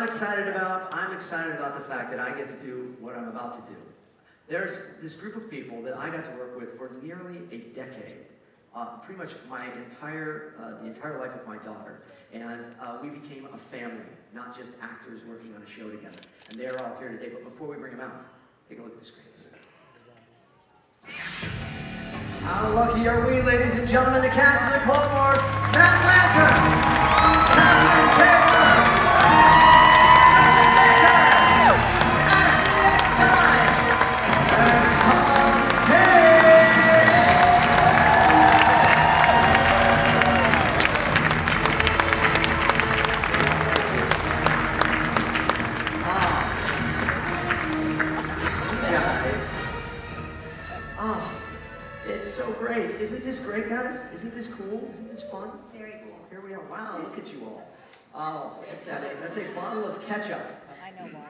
excited about? I'm excited about the fact that I get to do what I'm about to do. There's this group of people that I got to work with for nearly a decade. Pretty much the entire life of my daughter. And we became a family, not just actors working on a show together. And they're all here today, but before we bring them out, take a look at the screens. How lucky are we, ladies and gentlemen, the cast of the Clone Wars, Matt Lanter, Arnold Taylor, Dee Bradley Baker, Ashley Eckstein, and Kane. It's so great. Isn't this great, guys? Isn't this cool? Isn't this fun? Very cool. Here we are. Wow, look at you all. Oh, that's a bottle of ketchup. I know why.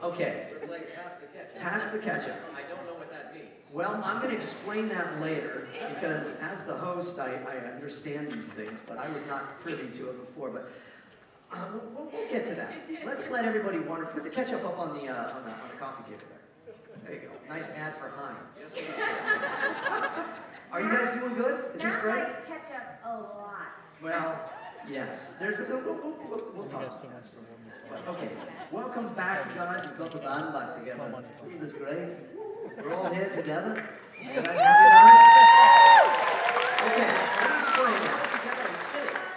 Okay. It's like pass the ketchup. Pass the ketchup. I don't know what that means. Well, I'm going to explain that later, because as the host, I understand these things, but I was not privy to it before. But we'll get to that. Let's let everybody wonder. Put the ketchup up on the coffee table there. There you go. Nice ad for Heinz. Are you guys doing good? Is this great? Matt likes ketchup a lot. Well, yes. We'll talk about that story. But, okay. Welcome back, you guys. We've got the band back together. Isn't this great? We're all here together. You guys happy about it? Okay. Let me explain that.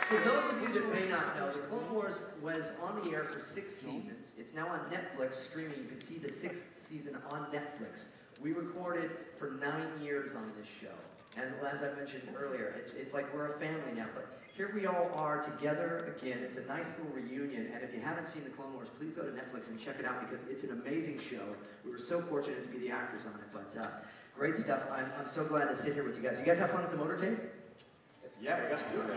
For those of you that may not know, The Clone Wars was on the air for 6 seasons. It's now on Netflix streaming. You can see the 6th season on Netflix. We recorded for 9 years on this show. And as I mentioned earlier, it's like we're a family now. But here we all are together again. It's a nice little reunion. And if you haven't seen The Clone Wars, please go to Netflix and check it out, because it's an amazing show. We were so fortunate to be the actors on it. But great stuff. I'm so glad to sit here with you guys. You guys have fun at the motorcade? Yeah, we got to do it.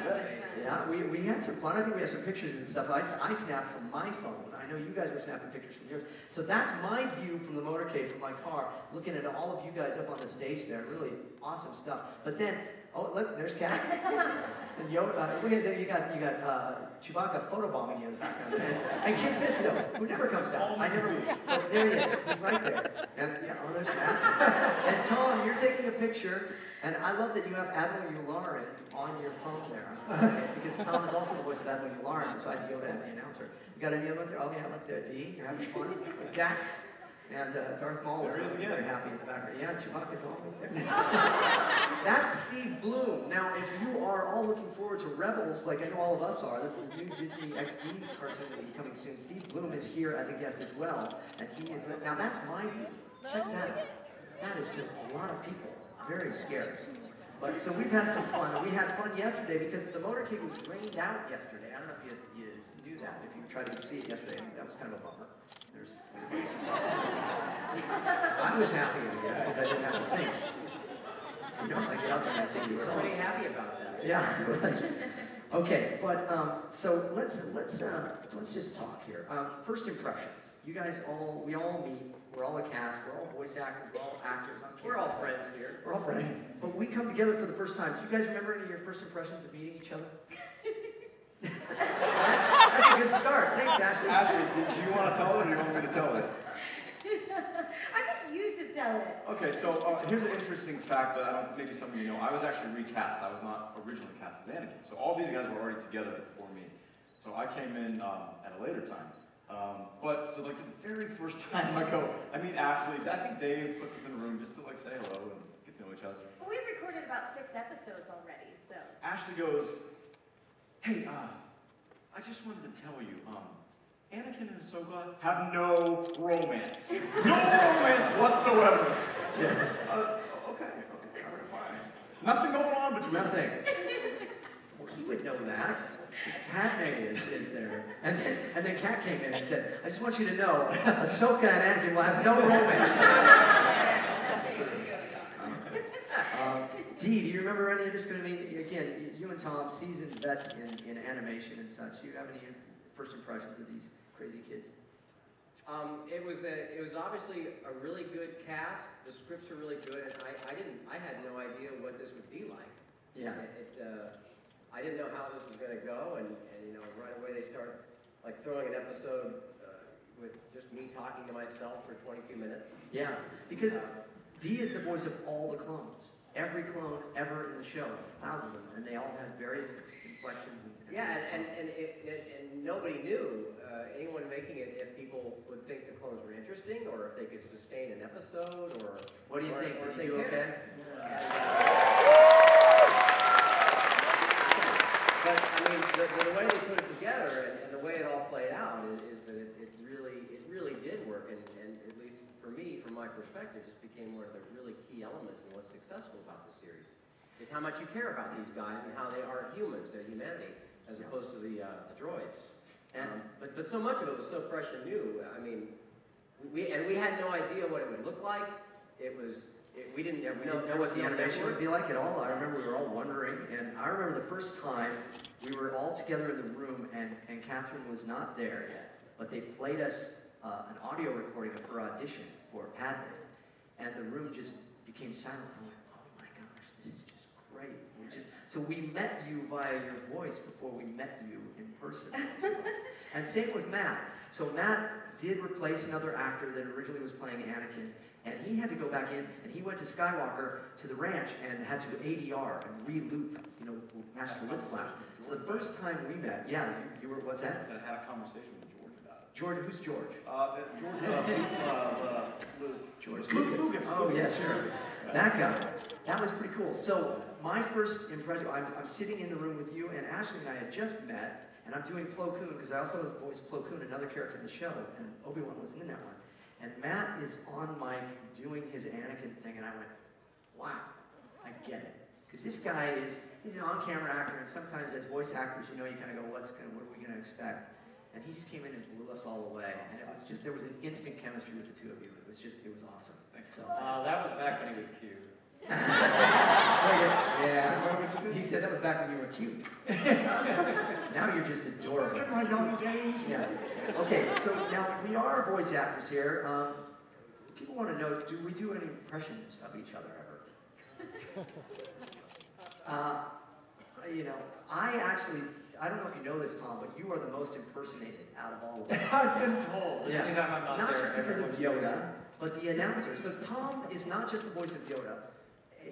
Yeah, we had some fun. I think we have some pictures and stuff. I snapped from my phone. I know you guys were snapping pictures from yours. So that's my view from the motorcade, from my car, looking at all of you guys up on the stage there. Really awesome stuff. But then, oh, look, there's Kat. And Yoda, look at that, you got Chewbacca photobombing you in the background. And Kid Fisto, who never comes down. Oh, there he is. He's right there. And, yeah, oh, there's Matt. And Tom, you're taking a picture. And I love that you have Admiral Yularen on your phone there. Because Tom is also the voice of Admiral Yularen beside Yoda and the announcer. You got any other ones there? Oh, yeah, look there. Dee, you're having fun. With Dax. And Darth Maul is very happy in the background. Yeah, Chewbacca's always there. That's Steve Bloom. Now, if you are all looking forward to Rebels, like I know all of us are, that's the new Disney XD cartoon that will be coming soon. Steve Bloom is here as a guest as well. And he is, now that's my view. Check that out. That is just a lot of people. Very scary. But so we've had some fun. We had fun yesterday because the motorcade was rained out yesterday. I don't know if you knew that. If you tried to see it yesterday, that was kind of a bummer. I was happy, I guess, because I didn't have to sing. So you don't get out there and sing these songs. We're pretty happy about that. Yeah, it was. Okay, but so let's just talk here. First impressions. You guys we all meet. We're all a cast. We're all voice actors. We're all actors on camera. We're all friends here. We're all friends. But we come together for the first time. Do you guys remember any of your first impressions of meeting each other? That's a good start. Thanks, Ashley. Ashley, do you want to tell it, or do you want me to tell it? I think you should tell it. Okay, so here's an interesting fact that maybe some of you know. I was actually recast. I was not originally cast as Anakin. So all these guys were already together before me. So I came in at a later time. So like the very first time I meet Ashley. I think Dave puts us in a room just to like say hello and get to know each other. Well, we've recorded about 6 episodes already, so. Ashley goes, "Hey, I just wanted to tell you, Anakin and Ahsoka have no romance. No romance whatsoever." Yes. Okay, all right, fine. Nothing going on between them. Nothing. Well, he would know that. Padme is there. And then Kat came in and said, "I just want you to know, Ahsoka and Anakin will have no romance." Dee, do you remember any of this? I mean, again, you and Tom, seasoned vets in animation and such. Do you have any first impressions of these crazy kids? It was obviously a really good cast. The scripts are really good, and I had no idea what this would be like. Yeah. I didn't know how this was going to go, and right away they start like throwing an episode with just me talking to myself for 22 minutes. Yeah, because Dee is the voice of all the clones. Every clone ever in the show, there's thousands of them, and they all had various inflections. And nobody knew, anyone making it, if people would think the clones were interesting, or if they could sustain an episode, or... What do you think? Or Did they do okay? But, I mean, the way they put it together and the way it all played out is that it really did work, and at least for me, from my perspective, just became one of the really key elements in what's successful about the series, is how much you care about these guys and how they are humans, their humanity, as opposed to the droids. But so much of it was so fresh and new. I mean, we had no idea what it would look like. We didn't know what the animation would be like at all. I remember we were all wondering, and I remember the first time we were all together in the room, and Catherine was not there yet, but they played us an audio recording of her audition for Padme, and the room just became silent. I'm like, oh my gosh, this is just great. So we met you via your voice before we met you in person. And same with Matt. So Matt did replace another actor that originally was playing Anakin, and he had to go back in, and he went to Skywalker to the ranch and had to ADR and re-loop, Master Lip Flash. So the first time we met, you were, what's that? I had a conversation with George about it. George, who's George? George Lucas. Oh, yeah, sure. That guy. That was pretty cool. So my first impression, I'm sitting in the room with you, and Ashley and I had just met, and I'm doing Plo Koon, because I also voiced Plo Koon, another character in the show, and Obi-Wan was in that one. And Matt is on mic doing his Anakin thing, and I went, wow, I get it. Because this guy he's an on-camera actor, and sometimes as voice actors, you kind of go, what are we going to expect? And he just came in and blew us all away. And it was just, there was an instant chemistry with the two of you. It was awesome. Thanks. So. That was back when he was cute. Yeah. He said that was back when you were cute. Now you're just adorable. Look at my young days. Yeah. Okay, so now we are voice actors here. People want to know, do we do any impressions of each other ever? I don't know if you know this, Tom, but you are the most impersonated out of all of us. I've been told. Yeah. Anytime I'm not Not there, just because of everyone's Yoda, but the announcer. So Tom is not just the voice of Yoda.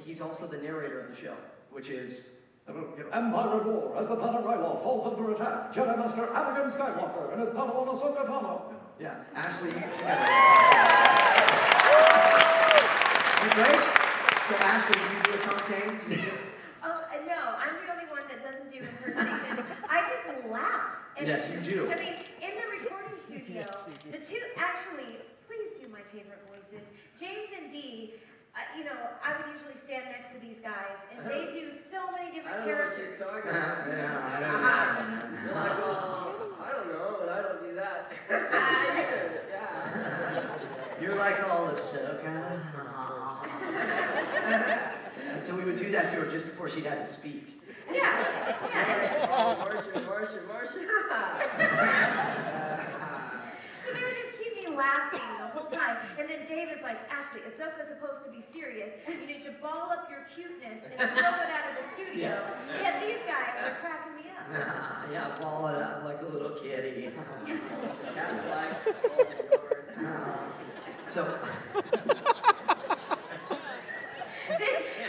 He's also the narrator of the show, which is... Empire at war, as the planet Ryloth falls under attack, Jedi Master Anakin Skywalker and his Padawan Ahsoka Tano. Yeah, Ashley, you great? So Ashley, do you do a Tom Kane? No, I'm the only one that doesn't do impersonation. I just laugh. And Yes, you do. I mean, in the recording studio, the two, actually, please do my favorite voices. James and Dee, I would usually stand next to these guys, and they do so many different characters. I don't know what she's talking about. Yeah, I You're like, I don't know, and I don't do that. Yeah. You're like all Ahsoka. And so we would do that to her just before she'd had to speak. Yeah. Marcia. So they would just keep me laughing the whole time. And then Dave is like, Ashley, Ahsoka's supposed to be serious. You need to ball up your cuteness and throw it out of the studio. Yeah, these guys are cracking me up. Yeah, ball it up like a little kitty. That's like, So...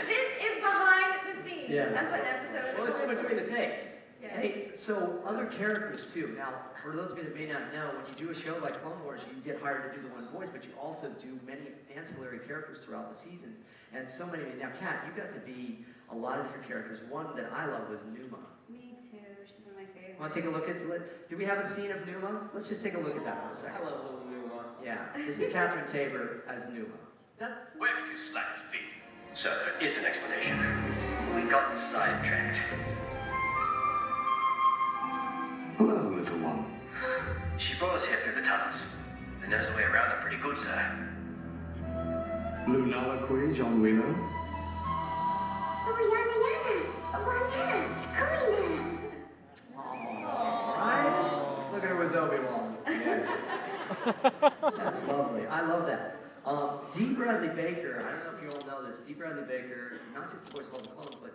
This is behind the scenes. Yeah. That's what an episode is. well, it's in between the takes. Yeah. Hey, so other characters too. Now, for those of you that may not know, when you do a show like Clone Wars, you get hired to do the one voice, but you also do many ancillary characters throughout the seasons. And so many. Now, Kat, you got to be a lot of different characters. One that I love was Numa. Me too. She's one of my favorites. Want to take a look at? Do we have a scene of Numa? Let's just take a look at that for a I second. love little Numa. Yeah, this is Catherine Tabor as Numa. Where did you slack your feet? Sir, there is an explanation. We got sidetracked. Hello, little one. She brought us here through the tunnels and knows the way around them pretty good, sir. Lunala John Willow. Oh, Yana. Right? Look at her with Obi-Wan. Yes. That's lovely. I love that. Dee Bradley Baker, I don't know if you all know this, Dee Bradley Baker, not just the voice of all the clones, but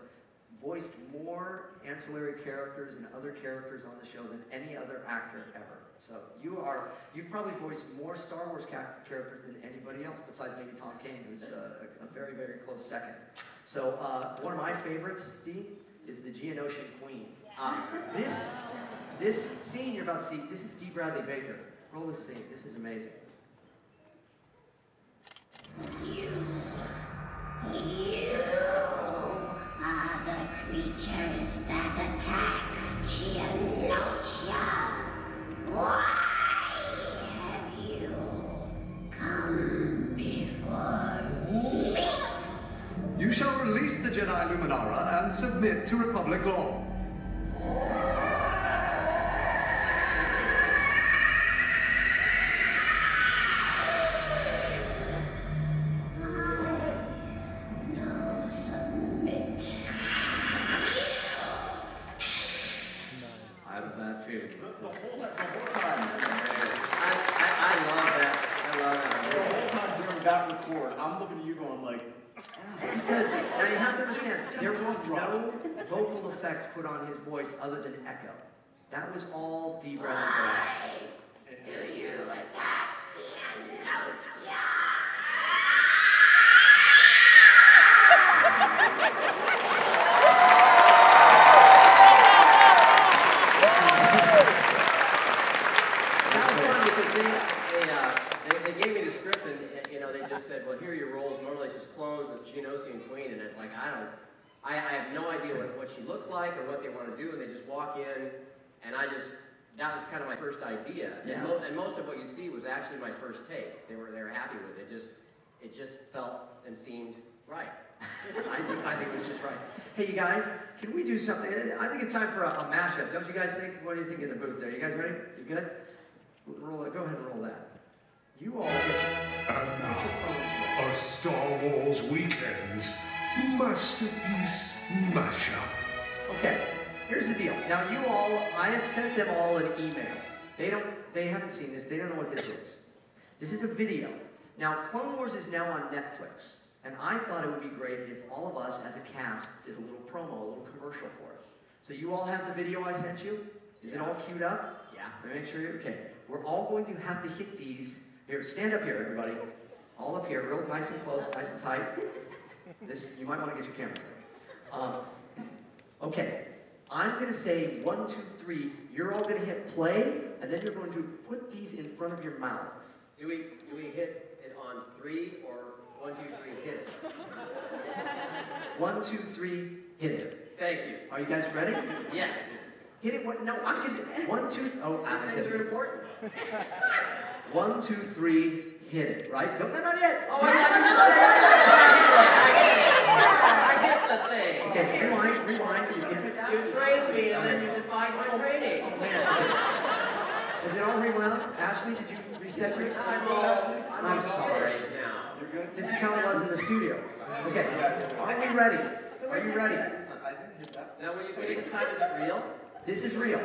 voiced more ancillary characters and other characters on the show than any other actor ever. So you've probably voiced more Star Wars characters than anybody else, besides maybe Tom Kane, who's a very, very close second. So one of my favorites, Dee, is the Geonosian Queen. This scene you're about to see, this is Dee Bradley Baker. Roll this scene. This is amazing. You are the creatures that attack Geonosia. Why have you come before me? You shall release the Jedi Luminara and submit to Republic law. Because, now you have to understand, there were no vocal effects put on his voice other than echo. That was all Dee Bradley Baker. Do you attack Geonosia? They gave me the script and they just said, well, here are your roles. Normally it's just clones, it's Geonosian Queen, and it's like, I have no idea what she looks like or what they want to do, and they just walk in, and that was kind of my first idea. Yeah. And most of what you see was actually my first take. They were happy with it. It just felt and seemed right. I think it was just right. Hey, you guys, can we do something? I think it's time for a mashup. Don't you guys think? What do you think in the booth there? You guys ready? You good? Roll it. Go ahead and roll that. You all get And now, a Star Wars Weekends Masterpiece Mashup. Okay, here's the deal. Now you all, I have sent them all an email. They haven't seen this. They don't know what this is. This is a video. Now, Clone Wars is now on Netflix. And I thought it would be great if all of us as a cast did a little promo, a little commercial for it. So you all have the video I sent you? Is it all queued up? Yeah. Let me make sure okay. We're all going to have to hit these. Here, stand up here, everybody. All up here, real nice and close, nice and tight. You might want to get your camera ready. Okay, I'm going to say 1, 2, 3. You're all going to hit play, and then you're going to put these in front of your mouths. Do we hit it on 3 or 1, 2, 3, hit it? 1, 2, 3, hit it. Thank you. Are you guys ready? Yes. Hit it. What? No, I'm going to. 1, 2. Oh, These things are important. 1, 2, 3, hit it. Right? Don't. No, not yet. Oh, I hit the thing. Okay, rewind. You trained me and then you defied my training. Oh man. Is it all rewound? Ashley, did you reset yours? I'm sorry. Now. You're good? This is how it was in the studio. Okay, are we ready? Are you ready? I didn't hit that. Now when you say this time, is it real? This is real.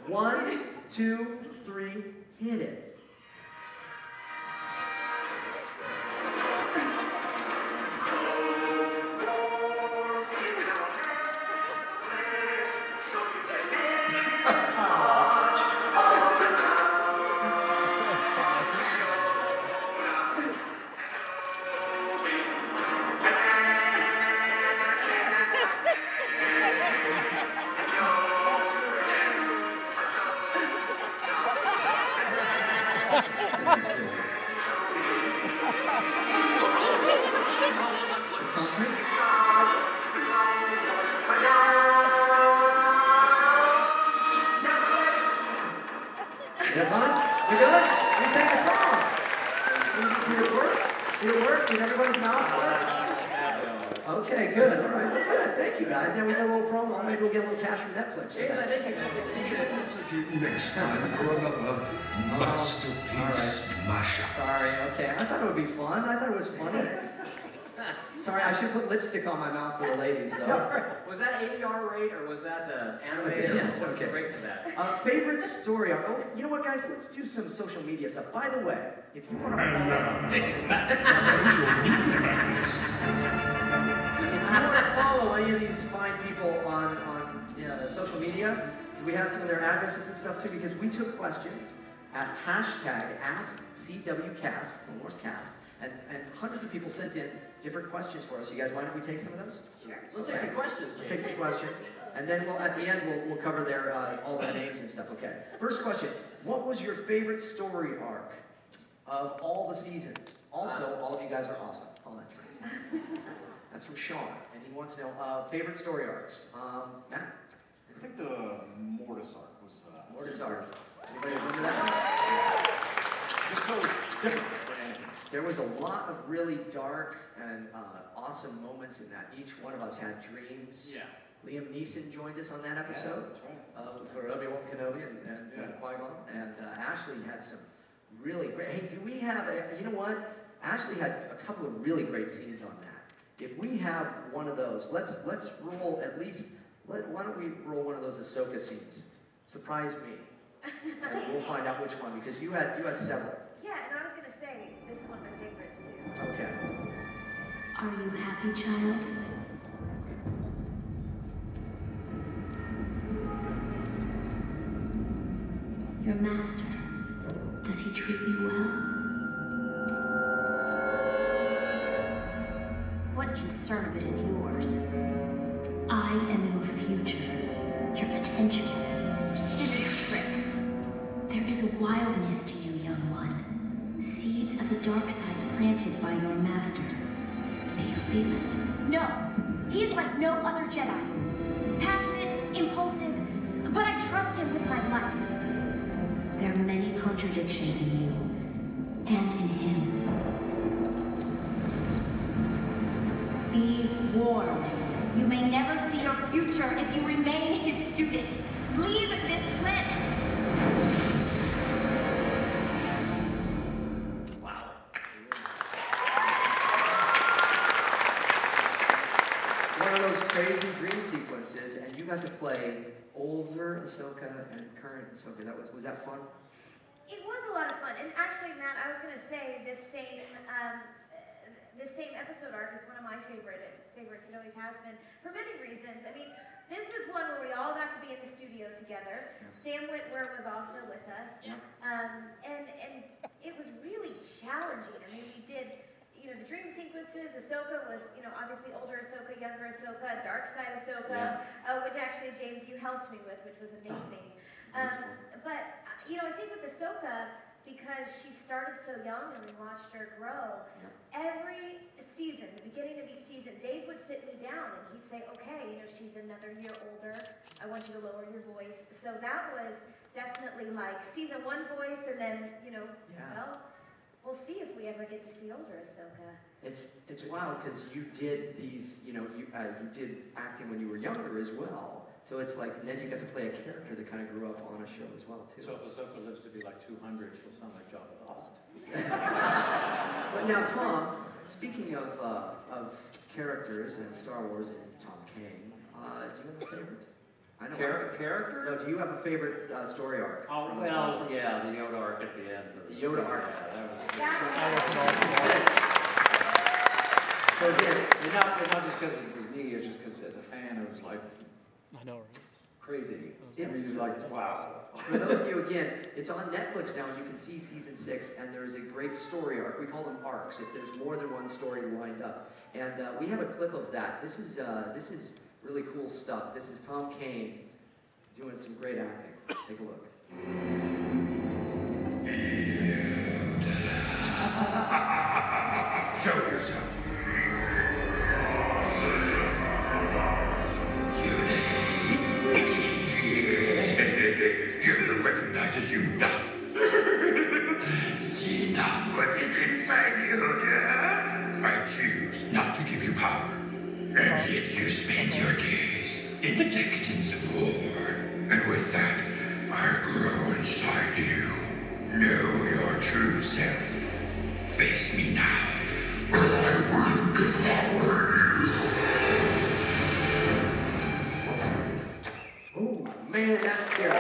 1, 2, 3, hit it. Okay, good. All right, that's good. Thank you, guys. Now we got a little promo. Maybe we'll get a little cash from Netflix. James, I think you just succeeded. Let's again next time for another Masterpiece Mashup. Sorry, okay. I thought it would be fun. I thought it was funny. Sorry, I should put lipstick on my mouth for the ladies, though. Was that ADR rate or was that animated? Yes, What was the okay. rate for that? Favorite story arc. Oh, you know what, guys? Let's do some social media stuff. By the way, if you want to And follow, This is madness. social media madness. if you want to follow any of these fine people on social media, do we have some of their addresses and stuff too? Because we took questions at hashtag AskCWCast, Cast, and hundreds of people sent in different questions for us. You guys mind if we take some of those? Sure. Let's take some questions, Let's James. take some questions, and then at the end we'll cover their all their names and stuff. Okay. First question: what was your favorite story arc of all the seasons? Also, all of you guys are awesome. Oh, that's nice. That's from Sean, and he wants to know favorite story arcs. Matt, I think the Mortis arc was. Mortis arc. Anybody remember that one? Just so different for Anakin. There was a lot of really dark and awesome moments in that. Each one of us had dreams. Yeah. Liam Neeson joined us on that episode. That's right. For Obi-Wan Kenobi and Qui-Gon. And Ashley had some really great... Hey, do we have... you know what? Ashley had a couple of really great scenes on that. If we have one of those, let's roll at least... why don't we roll one of those Ahsoka scenes? Surprise me. And we'll find out which one, because you had several. Yeah, and I was gonna say, this is one of my favorites too. Okay. Are you happy, child? Your master, does he treat you well? What concern of it is yours? I am your future, your potential. This is a trick. There is a wildness to you, young one. Seeds of the dark side planted by your master. Do you feel it? No, he is like no other Jedi. Passionate, impulsive, but I trust him with my life. There are many contradictions in you, and in him. Be warned. You may never see your future if you remain his student. Leave this planet. Wow. One of those crazy dream sequences, and you got to play older Ahsoka and current Ahsoka. Was that fun? It was a lot of fun, and actually, Matt, I was gonna say this same episode arc is one of my favorites. It always has been for many reasons. I mean, this was one where we all got to be in the studio together. Sam Witwer was also with us, and it was really challenging. I mean, we did. The dream sequences. Ahsoka was, obviously older Ahsoka, younger Ahsoka, dark side Ahsoka, which actually, James, you helped me with, which was amazing. But, I think with Ahsoka, because she started so young and we watched her grow, every season, the beginning of each season, Dave would sit me down and he'd say, okay, she's another year older. I want you to lower your voice. So that was definitely like season 1 voice, and then, well, we'll see if we ever get to see older Ahsoka. It's wild because you did these, you did acting when you were younger as well. So it's like then you got to play a character that kind of grew up on a show as well too. So if Ahsoka lives to be like 200, she'll sound like Jabba the Hutt. But now, Tom, speaking of characters in Star Wars and Tom Kane, do you have a favorite? I know. Character? No, do you have a favorite story arc? Oh, from well, Star Wars? yeah, the Yoda arc at the end. The Yoda arc. Yeah, that was So again, and not just because it was me, it's just because as a fan, it was like, I know, right? crazy. It's like, wow. for those of you, again, it's on Netflix now, and you can see season 6, and there is a great story arc. We call them arcs, if there's more than one story lined up. And we have a clip of that. This is really cool stuff. This is Tom Kane doing some great acting. Take a look. Show yourself. Yoda recognizes you not. See not what is inside Yoda. I choose not to give you power. And yet you spend your days in the decadence of war. And with that, I grow inside you. Know your true self. Face me now, Oh, man, that's scary.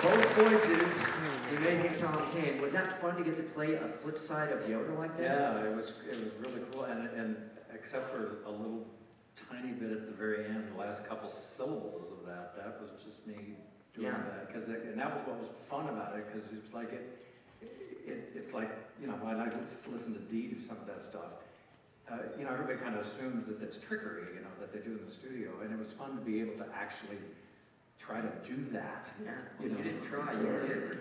Both voices, the amazing Tom Kane. Was that fun to get to play a flip side of Yoda like that? Yeah, it was really cool, and except for a little tiny bit at the very end, the last couple syllables of that was just me doing that, and that was what was fun about it, because it's like it's like, you know, when I just listen to Dee do some of that stuff, you know, everybody kind of assumes that that's trickery, you know, that they do in the studio, and it was fun to be able to actually try to do that. Yeah, you didn't try, you did.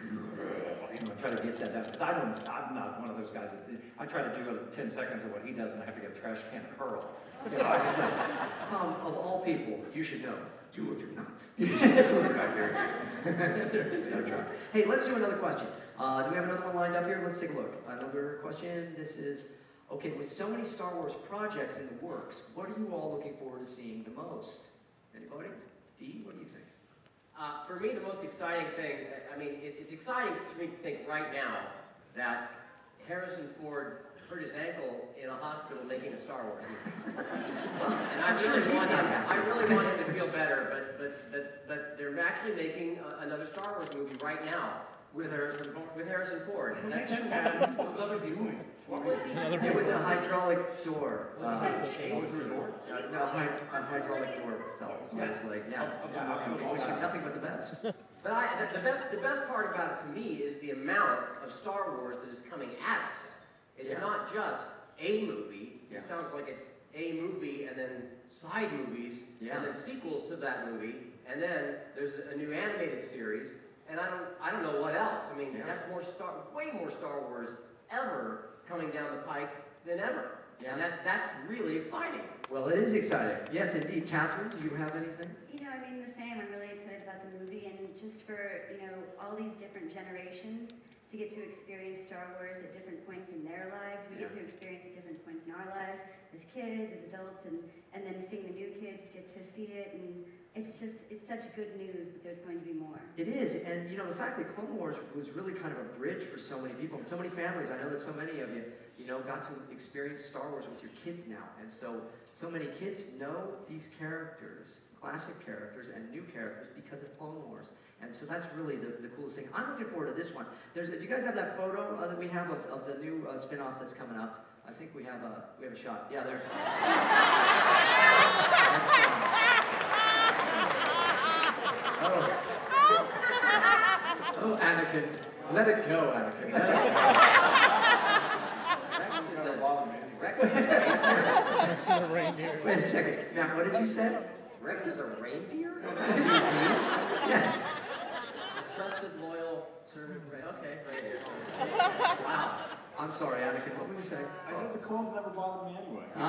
You know, try to get that down, because I'm not one of those guys that, I try to do 10 seconds of what he does, and I have to get a trash can of hurl. You know, I just like, Tom, of all people, you should know, do or do not. Hey, let's do another question. Do we have another one lined up here? Let's take a look. Another question. This is, okay, with so many Star Wars projects in the works, what are you all looking forward to seeing the most? Anybody? Dee, what do you think? For me, the most exciting thing, I mean, it's exciting to me to think right now that Harrison Ford hurt his ankle in a hospital making a Star Wars movie. And I really want him to feel better, but they're actually making another Star Wars movie right now with Harrison Ford. What was he doing? What was he? It was a hydraulic door. Was it a chase? Was there a door? No, a hydraulic door fell. It was like, nothing but the best. But the best part about it to me is the amount of Star Wars that is coming at us. It's not just a movie. It sounds like it's a movie and then side movies and then sequels to that movie, and then there's a new animated series, and I don't know what else. I mean, that's way more Star Wars ever coming down the pike than ever. Yeah. And that's really exciting. Well, it is exciting. Yes, indeed. Catherine, do you have anything? You know, I mean, the same. I'm really excited about the movie, and just for, you know, all these different generations to get to experience Star Wars at different points in their lives. We get to experience at different points in our lives, as kids, as adults, and then seeing the new kids get to see it, and it's such good news that there's going to be more. It is, and you know, the fact that Clone Wars was really kind of a bridge for so many people, and so many families. I know that so many of you, you know, got to experience Star Wars with your kids now, and so many kids know these characters, classic characters and new characters, because of Clone Wars. And so that's really the coolest thing. I'm looking forward to this one. Do you guys have that photo that we have of the new spin-off that's coming up? I think we have a shot. Yeah, there. Oh, Anakin. Let it go, Anakin. Let it go. Rex is a reindeer. Wait a second. Now, what did you say? Rex is a reindeer? Yes. Trusted, loyal servant. Okay, reindeer. Wow. I'm sorry, Anakin. What were you saying? I said the clones never bothered me anyway. It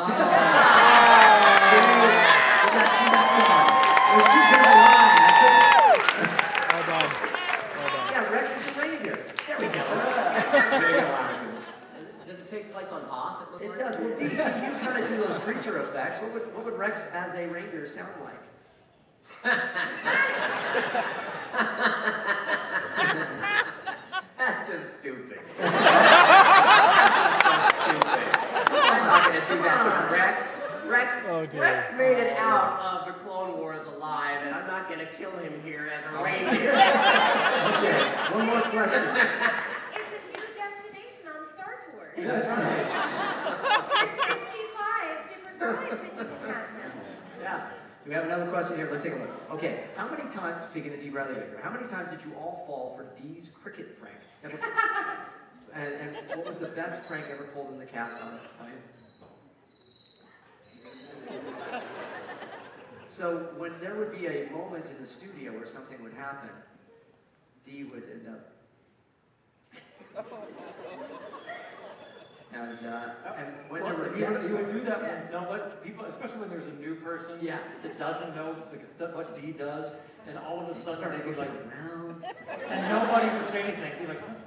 was too good of a line. Well done. Yeah, Rex is a reindeer. There we go. Does it take place on Hoth? It does. Well, DC, you kind of do those creature effects. What would Rex as a reindeer sound like? That's just stupid. That's so stupid. I'm not going to do that to Rex. Rex made it out of the Clone Wars alive, and I'm not going to kill him here as a reindeer. Okay, one more question. It's a new destination on Star Tours. That's right. There's 55 different rides that you can have now. Yeah. Do we have another question here? Let's take a look. Okay, how many times, speaking of Dee Bradley Baker, how many times did you all fall for Dee's cricket prank? And what was the best prank ever pulled in the cast on it? So when there would be a moment in the studio where something would happen, Dee would end up. And when there were guests, you would do that. Yeah. No, what people, especially when there's a new person that doesn't know what Dee does, and all of a sudden they'd be like, around, and nobody would say anything. Be like, where's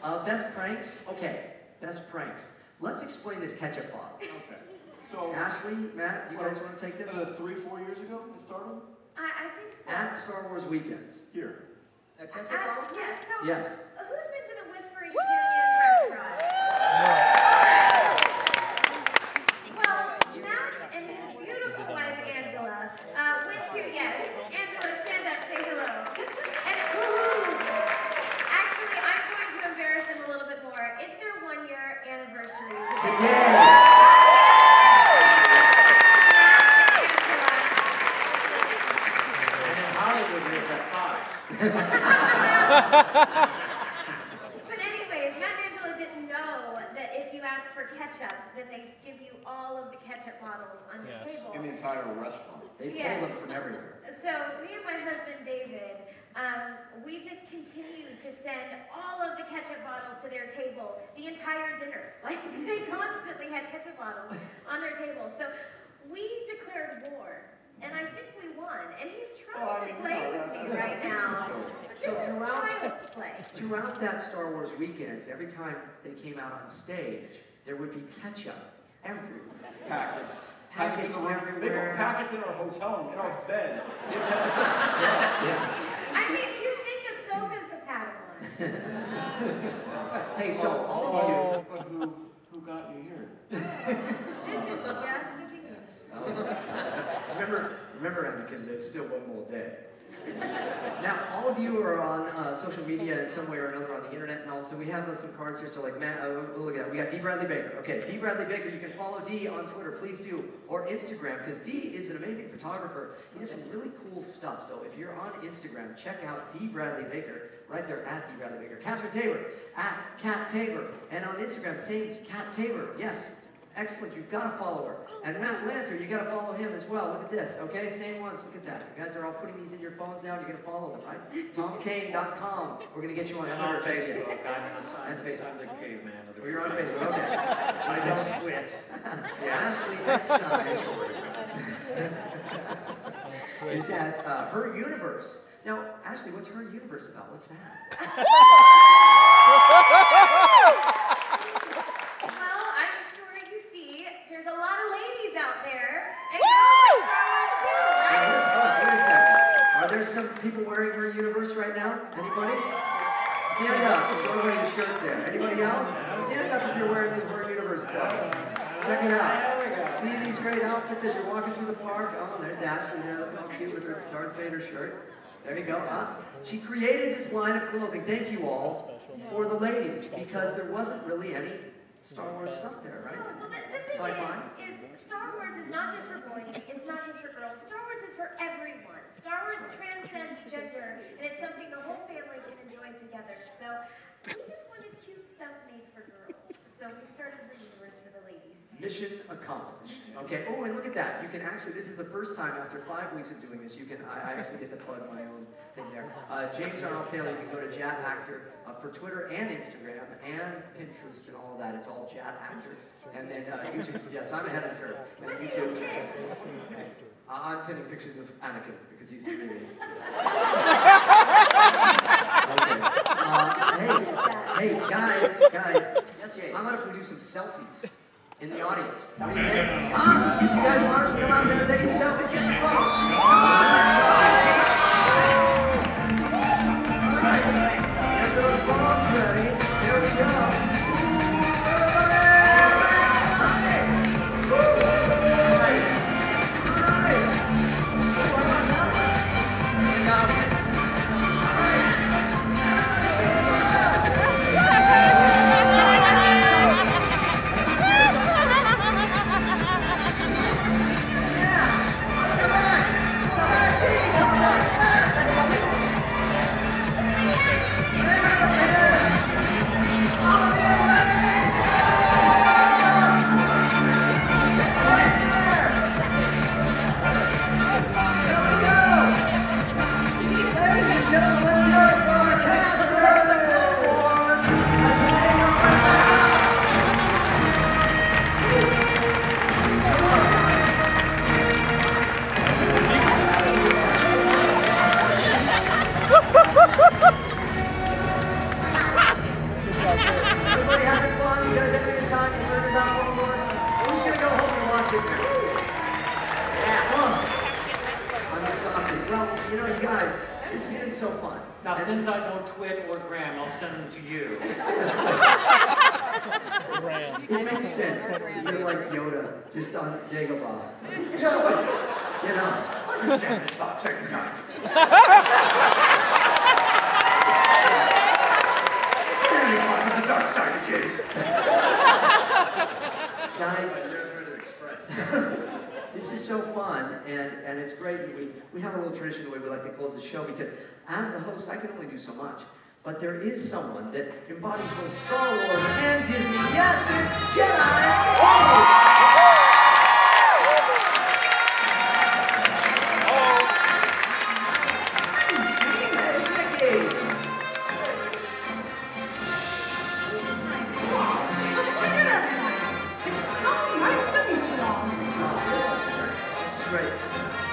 that best pranks? Okay, best pranks. Let's explain this ketchup bottle. Okay. So Ashley, Matt, you guys want to take this? 3-4 years ago it started? I think so. At Star Wars Weekends. Here. ketchup bottle? Yeah, so Yes. who's been to the Whispering Canyon restaurant? Well, Matt and his beautiful wife Angela went to, yes, Angela, stand up, say hello. And actually, I'm going to embarrass them a little bit more. It's their 1-year anniversary today. But anyways, Matt and Angela didn't know that if you ask for ketchup, then they give you all of the ketchup bottles on your table. In the entire restaurant. They pull them from everywhere. So me and my husband David, we just continued to send all of the ketchup bottles to their table the entire dinner. Like they constantly had ketchup bottles on their table. So we declared war. And I think we won. And he's trying to play with me right now. But this is child's play. Throughout that Star Wars weekends, every time they came out on stage, there would be ketchup everywhere. Packets. Packets in the room. everywhere. They put packets in our hotel room, in our bed. I mean, you think Ahsoka's the Padawan. Hey, so all of you. But who got you here? This is just the beginning. Remember, Anakin, there's still one more day. Now, all of you are on social media in some way or another on the internet, and also we have some cards here. So, like Matt, look at that. We got Dee Bradley Baker. Okay, Dee Bradley Baker. You can follow Dee on Twitter, please do, or Instagram, because Dee is an amazing photographer. He does some really cool stuff. So, if you're on Instagram, check out Dee Bradley Baker right there at Dee Bradley Baker. Catherine Tabor at Cat Tabor, and on Instagram, same Cat Tabor. Yes. Excellent, you've got to follow her. And Matt Lanter, you got to follow him as well. Look at this, okay? Same ones, look at that. You guys are all putting these in your phones now, and you're going to follow them, right? TomKane.com. We're going to get you on Twitter on and Facebook. Facebook. And Facebook. I'm the caveman of the You're on Facebook, okay. I don't quit. Ashley Eckstein is at Her Universe. Now, Ashley, what's Her Universe about? What's that? There's a lot of ladies out there, and girls like Star Wars too, right? Wait a second. Are there some people wearing Her Universe right now? Anybody? Stand up if you're wearing a shirt there. Anybody else? Stand up if you're wearing some Her Universe clothes. Check it out. See these great outfits as you're walking through the park? Oh, there's Ashley there, looking all cute with her Darth Vader shirt. There you go. She created this line of clothing, thank you all, for the ladies, because there wasn't really any Star Wars stuff there, right? Well, the thing is Star Wars is not just for boys, it's not just for girls. Star Wars is for everyone. Star Wars transcends gender, and it's something the whole family can enjoy together. So we just wanted cute stuff made for girls. So we started Her Universe for the ladies. Mission accomplished. Okay. Oh, and look at that. You can actually, this is the first time after 5 weeks of doing this, I actually get to plug my own thing there. James Arnold Taylor, you can go to Jat Actor for Twitter and Instagram and Pinterest and all of that. It's all Jat Actor. And then YouTube, yes, I'm ahead of the curve. And What do you YouTube. pin? I'm pinning pictures of Anakin because he's dreaming. Hey, guys, I'm gonna produce some selfies in the audience. What do you think? You guys want us to come out there and take some selfies? Get some photos. Come on, all right. Get those phones ready. Here we go. Everybody having fun? You guys having a good time? You learning about Clone Wars? Who's gonna go home and watch it now? Yeah, come on. I'm exhausted. Well, you guys, this has been so fun. Now, since I don't twit or gram, I'll send them to you. It makes sense. You're like Yoda, just on Dagobah. You know. Understand this box, I do not. The dark side of James. Guys, this is so fun, and it's great. We have a little tradition the way we like to close the show, because as the host, I can only do so much. But there is someone that embodies both Star Wars and Disney. Yes, it's Jedi!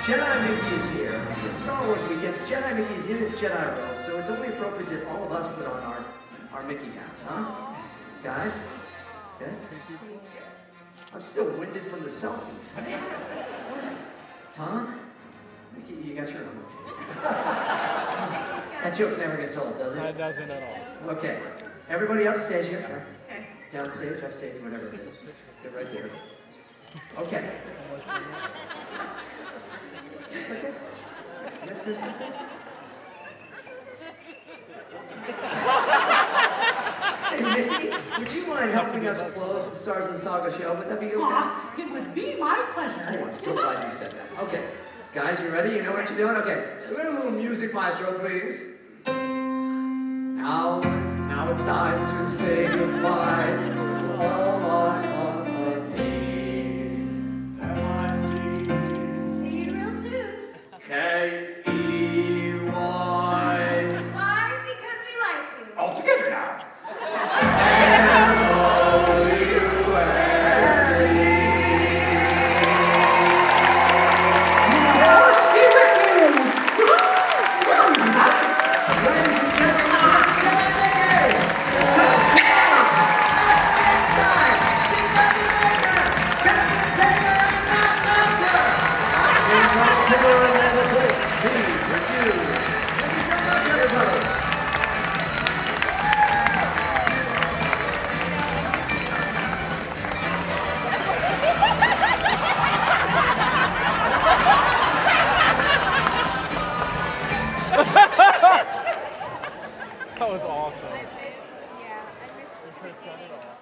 Jedi Mickey is here. It's Star Wars weekend. Jedi Mickey is in his Jedi robe, so it's only appropriate that all of us put on our Mickey hats, huh? Guys? Okay? I'm still winded from the selfies. Tom? Mickey, you got your own. That joke never gets old, does it? It doesn't at all. Okay. Everybody upstage here. Okay. Downstage, upstage, whatever it is. Get right there. Okay. Okay. You guys hear something? Hey, Mickey, would you mind helping us close the Stars of the Saga show? Would that be okay? It would be my pleasure. Oh, I'm so glad you said that. Okay. Guys, you ready? You know what you're doing? Okay. We're going to a little music, maestro, please. Now it's time to say goodbye to all our company. See you real soon. K-E-Y. Why? Because we like you. All together now. That was awesome. Yeah, I missed Chris got it all.